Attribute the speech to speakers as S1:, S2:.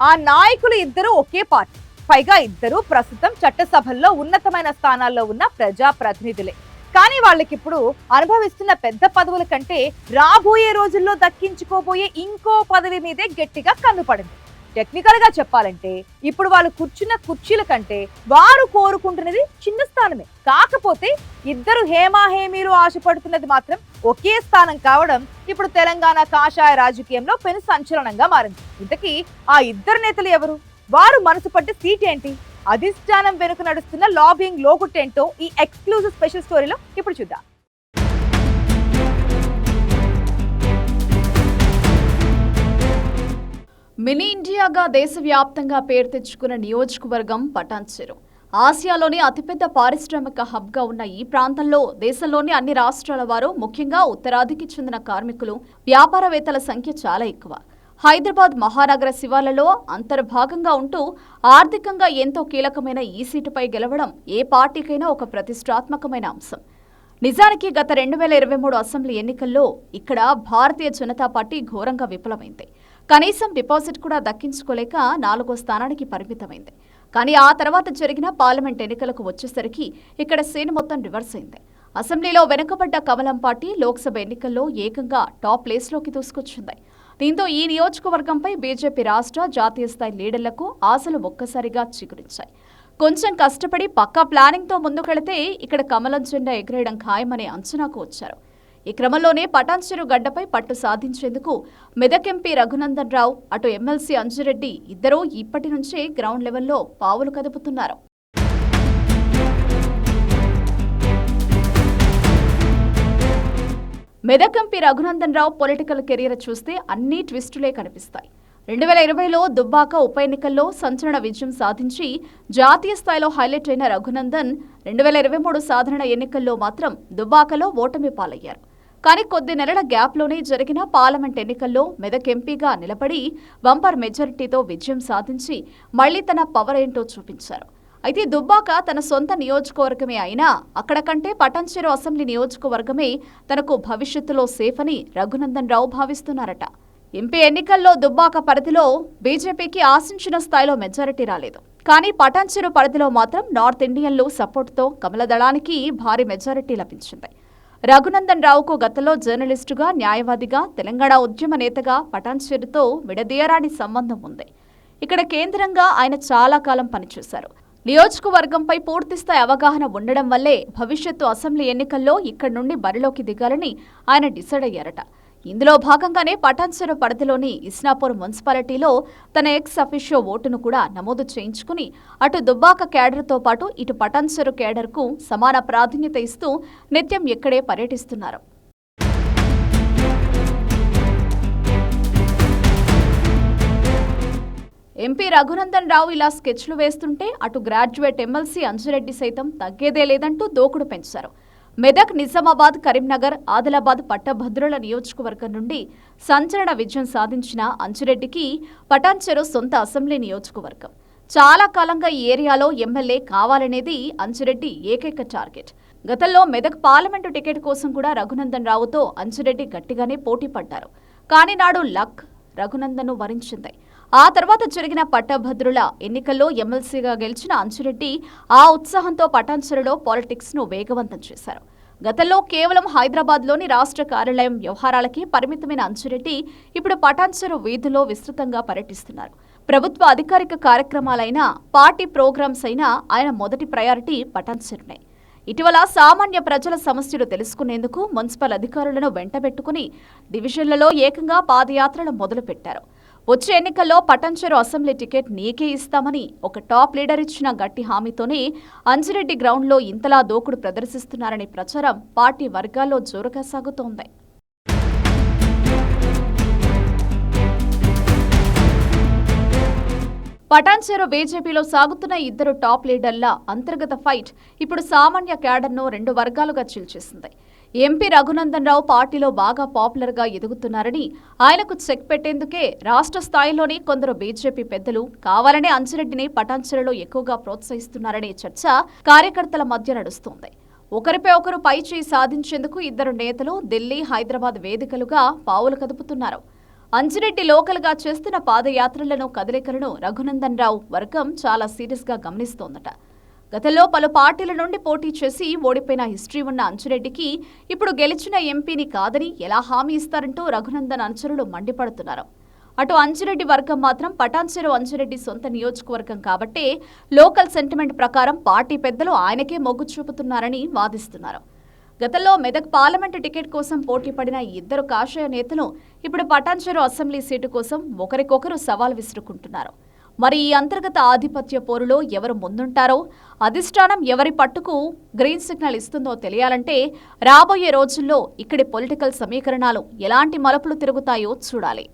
S1: ఆ నాయకులు ఇద్దరు ఒకే పార్టీ, పైగా ఇద్దరు ప్రస్తుతం చట్టసభల్లో ఉన్నతమైన స్థానాల్లో ఉన్న ప్రజా ప్రతినిధులే. కానీ వాళ్ళకిప్పుడు అనుభవిస్తున్న పెద్ద పదవుల కంటే రాబోయే రోజుల్లో దక్కించుకోబోయే ఇంకో పదవి మీదే గట్టిగా కన్నుపడింది. టెక్నికల్ గా చెప్పాలంటే ఇప్పుడు వాళ్ళు కూర్చున్న కుర్చీల కంటే వారు కోరుకుంటున్నది చిన్న స్థానమే. కాకపోతే ఇద్దరు హేమాహేమీలు ఆశపడుతున్నది మాత్రం ఒకే స్థానం కావడం ఇప్పుడు తెలంగాణ కాషాయ రాజకీయంలో పెను సంచలనంగా మారింది. ఇంతకీ ఆ ఇద్దరు నేతలు ఎవరు? వారు మనసు పడ్డ సీట్ ఏంటి? అధిష్టానం వెనుక నడుస్తున్న లాబింగ్ లోగుట్టేంటో ఈ ఎక్స్క్లూజివ్ స్పెషల్ స్టోరీలో ఇప్పుడు చూద్దాం.
S2: మినీ ఇండియాగా దేశవ్యాప్తంగా పేరు తెచ్చుకున్న నియోజకవర్గం పటాన్చెరు. ఆసియాలోని అతిపెద్ద పారిశ్రామిక హబ్గా ఉన్న ఈ ప్రాంతంలో దేశంలోని అన్ని రాష్ట్రాల వారు, ముఖ్యంగా ఉత్తరాదికి చెందిన కార్మికులు, వ్యాపారవేత్తల సంఖ్య చాలా ఎక్కువ. హైదరాబాద్ మహానగర శివార్లలో అంతర్భాగంగా ఉంటూ ఆర్థికంగా ఎంతో కీలకమైన ఈ సీటుపై గెలవడం ఏ పార్టీకైనా ఒక ప్రతిష్టాత్మకమైన అంశం. నిజానికి గత 2023 అసెంబ్లీ ఎన్నికల్లో ఇక్కడ భారతీయ జనతా పార్టీ ఘోరంగా విఫలమైంది. కనీసం డిపాజిట్ కూడా దక్కించుకోలేక 4వ స్థానానికి పరిమితమైంది. కానీ ఆ తర్వాత జరిగిన పార్లమెంట్ ఎన్నికలకు వచ్చేసరికి ఇక్కడ సీన్ మొత్తం రివర్స్ అయింది. అసెంబ్లీలో వెనుకబడ్డ కమలం పార్టీ లోక్సభ ఎన్నికల్లో ఏకంగా టాప్ ప్లేస్లోకి దూసుకొచ్చింది. దీంతో ఈ నియోజకవర్గంపై బీజేపీ రాష్ట్ర, జాతీయ స్థాయి లీడర్లకు ఆశలు ఒక్కసారిగా చిగురించాయి. కొంచెం కష్టపడి పక్కా ప్లానింగ్తో ముందుకెళితే ఇక్కడ కమలం జెండా ఎగిరేయడం ఖాయమనే అంచనాకు వచ్చారు. ఈ క్రమంలోనే పటాన్చెరు గడ్డపై పట్టు సాధించేందుకు మెదక్ ఎంపీ రఘునందన్ రావు, అటు ఎమ్మెల్సీ అంజిరెడ్డి ఇద్దరూ ఇప్పటి నుంచే గ్రౌండ్ లెవెల్లో పావులు కదుపుతున్నారు. Medak MP Raghunandan Rao political career చూస్తే అన్ని ట్విస్టులే కనిపిస్తాయి. 2020లో దుబ్బాక ఉప ఎన్నికల్లో సంచలన విజయం సాధించి జాతీయ స్థాయిలో హైలైట్ అయిన రఘునందన్ 2023 సాధారణ ఎన్నికల్లో మాత్రం దుబ్బాకలో ఓటమి పాలయ్యారు. కానీ కొద్ది నెలల గ్యాప్లోనే జరిగిన పార్లమెంట్ ఎన్నికల్లో మెదక్ ఎంపీగా నిలబడి బంపర్ మెజారిటీతో విజయం సాధించి మళ్లీ తన పవర్ ఏంటో చూపించారు. అయితే దుబ్బాక తన సొంత నియోజకవర్గమే అయినా అక్కడ కంటే పటాన్చెరు అసెంబ్లీ నియోజకవర్గమే తనకు భవిష్యత్తులో సేఫ్ అని రఘునందన్ రావు భావిస్తున్నారట. ఎంపీ ఎన్నికల్లో దుబ్బాక పరిధిలో బీజేపీకి ఆశించిన స్థాయిలో మెజారిటీ రాలేదు. కానీ పటాన్చెరు పరిధిలో మాత్రం నార్త్ ఇండియన్లు సపోర్టుతో కమల దళానికి భారీ మెజారిటీ లభించింది. రఘునందన్ రావుకు గతంలో జర్నలిస్టుగా, న్యాయవాదిగా, తెలంగాణ ఉద్యమ నేతగా పటాన్చెరుతో విడదీయరాని సంబంధం ఉంది. ఇక్కడ కేంద్రంగా ఆయన చాలా కాలం పనిచేశారు. నియోజకవర్గంపై పూర్తిస్థాయి అవగాహన ఉండడం వల్లే భవిష్యత్తు అసెంబ్లీ ఎన్నికల్లో ఇక్కడి నుండి బరిలోకి దిగాలని ఆయన డిసైడ్ అయ్యారట. ఇందులో భాగంగానే పటాన్చెరు పరిధిలోని ఇస్నాపూర్ మున్సిపాలిటీలో తన ఎక్స్ అఫిషియో ఓటును కూడా నమోదు చేయించుకుని అటు దుబ్బాక కేడర్తో పాటు ఇటు పటాన్చెరు కేడర్కు సమాన ప్రాధాన్యత ఇస్తూ నిత్యం ఇక్కడే పర్యటిస్తున్నారు. ఎంపీ రఘునందన్ రావు ఇలా స్కెచ్లు వేస్తుంటే అటు గ్రాడ్యుయేట్ ఎమ్మెల్సీ అంజిరెడ్డి సైతం తగ్గేదే లేదంటూ దూకుడు పెంచారు. మెదక్, నిజామాబాద్, కరీంనగర్, ఆదిలాబాద్ పట్టభద్రుల నియోజకవర్గం నుండి సంచలన విజయం సాధించిన అంజిరెడ్డికి పటాన్చెరు సొంత అసెంబ్లీ నియోజకవర్గం. చాలా కాలంగా ఈ ఏరియాలో ఎమ్మెల్యే కావాలనేది అంజిరెడ్డి ఏకైక టార్గెట్. గతంలో మెదక్ పార్లమెంటు టికెట్ కోసం కూడా రఘునందన్ రావుతో అంజిరెడ్డి గట్టిగానే పోటీ పడ్డారు. కానీ నాడు లక్ రఘునందన్ను వరించింది. ఆ తర్వాత జరిగిన పట్టభద్రుల ఎన్నికల్లో ఎమ్మెల్సీగా గెలిచిన అంజిరెడ్డి ఆ ఉత్సాహంతో పటాన్చెరులో పాలిటిక్స్ ను వేగవంతం చేశారు. గతంలో కేవలం హైదరాబాద్లోని రాష్ట్ర కార్యాలయం వ్యవహారాలకి పరిమితమైన అంజిరెడ్డి ఇప్పుడు పటాన్చెరు వీధుల్లో విస్తృతంగా పర్యటిస్తున్నారు. ప్రభుత్వ అధికారిక కార్యక్రమాలైనా, పార్టీ ప్రోగ్రామ్స్ అయినా ఆయన మొదటి ప్రయారిటీ పటాన్చెరునే. ఇటీవల సామాన్య ప్రజల సమస్యలు తెలుసుకునేందుకు మున్సిపల్ అధికారులను వెంటబెట్టుకుని డివిజన్లలో ఏకంగా పాదయాత్రలు మొదలుపెట్టారు. వచ్చే ఎన్నికల్లో పటాన్చెరు అసెంబ్లీ టికెట్ నీకే ఇస్తామని ఒక టాప్ లీడర్ ఇచ్చిన గట్టి హామీతోనే అంజిరెడ్డి గ్రౌండ్లో ఇంతలా దూకుడు ప్రదర్శిస్తున్నారనే ప్రచారం పార్టీ వర్గాల్లో జోరుగా సాగుతోంది. పటాన్చెరు బీజేపీలో సాగుతున్న ఇద్దరు టాప్ లీడర్ల అంతర్గత ఫైట్ ఇప్పుడు సామాన్య క్యాడర్ను 2 వర్గాలుగా చీల్చేసింది. ఎంపీ రఘునందన్ రావు పార్టీలో బాగా పాపులర్గా ఎదుగుతున్నారని, ఆయనకు చెక్ పెట్టేందుకే రాష్ట్ర స్థాయిలోని కొందరు బీజేపీ పెద్దలు కావాలనే అంజిరెడ్డిని పటాన్చెరులో ఎక్కువగా ప్రోత్సహిస్తున్నారనే చర్చ కార్యకర్తల మధ్య నడుస్తోంది. ఒకరిపై ఒకరు పైచేయి సాధించేందుకు ఇద్దరు నేతలు ఢిల్లీ, హైదరాబాద్ వేదికలుగా పావులు కదుపుతున్నారు. అంజిరెడ్డి లోకల్గా చేస్తున్న పాదయాత్రలను కదలికలను రఘునందన్ రావు వర్గం చాలా సీరియస్గా గమనిస్తోందట. గతంలో పలు పార్టీల నుండి పోటీ చేసి ఓడిపోయిన హిస్టరీ ఉన్న అంజిరెడ్డికి ఇప్పుడు గెలిచిన ఎంపీని కాదని ఎలా హామీ ఇస్తారంటూ రఘునందన్ అనుచరులు మండిపడుతున్నారు. అటు అంజిరెడ్డి వర్గం మాత్రం పటాన్చెరు అంజిరెడ్డి సొంత నియోజకవర్గం కాబట్టే లోకల్ సెంటిమెంట్ ప్రకారం పార్టీ పెద్దలు ఆయనకే మొగ్గు చూపుతున్నారని వాదిస్తున్నారు. గతంలో మెదక్ పార్లమెంటు టికెట్ కోసం పోటీ పడిన ఈ ఇద్దరు కాషాయ నేతలు ఇప్పుడు పటాన్చెరు అసెంబ్లీ సీటు కోసం ఒకరికొకరు సవాల్ విసురుకుంటున్నారు. మరి ఈ అంతర్గత ఆధిపత్య పోరులో ఎవరు ముందుంటారో, అధిష్టానం ఎవరి పట్టుకు గ్రీన్ సిగ్నల్ ఇస్తుందో తెలియాలంటే రాబోయే రోజుల్లో ఇక్కడి పొలిటికల్ సమీకరణాలు ఎలాంటి మలుపులు తిరుగుతాయో చూడాలి.